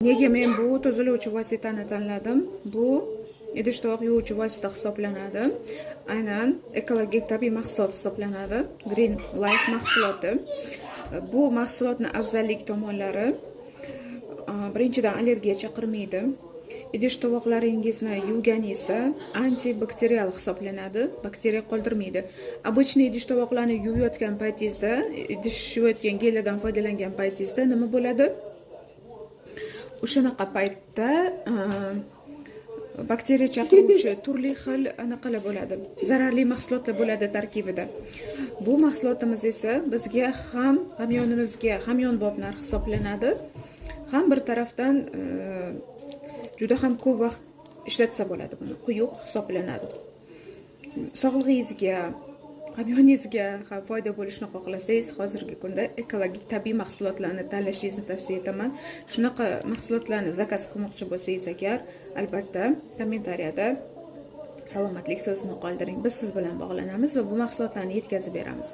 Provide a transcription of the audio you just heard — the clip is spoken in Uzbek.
Nega men bu tozalovchi vositani tanladim? Bu idish tovoq yuvuvchi vosita hisoblanadi. Aynan ekologik tabiiy mahsulot hisoblanadi. Green Life mahsuloti. Bu mahsulotning afzallik tomonlari birinchidan allergiya chaqirmaydi. Idish tovoqlaringizni yuvganingizda antibakterial hisoblanadi, bakteriya qoldirmaydi. Обычный idish tovoqlarni yuvayotgan paytingizda, idish yuvayotgan geldan foydalangan paytingizda nima bo'ladi? O'shanaqa paytda bakteriya chaqiruvchi turli xil anaqalar bo'ladi. Zararli mahsulotlar bo'ladi tarkibida. Bu mahsulotimiz esa bizga ham hamyonimizga hamyonbop narx hisoblanadi. Ham bir tarafdan juda ham ko'p vaqt ishlatsa bo'ladi buni. Quyuq hisoblanadi. Sog'lig'ingizga, hamyoningizga ham foyda bo'lishini xohlasangiz, hozirgi kunda ekologik tabiiy mahsulotlarni tanlashingizni tavsiya etaman. Shunaqa mahsulotlarni zakaz qilmoqchi bo'lsangiz agar, albatta kommentariyada salomatlik so'zini qoldiring. Biz siz bilan bog'lanamiz va bu mahsulotlarni yetkazib beramiz.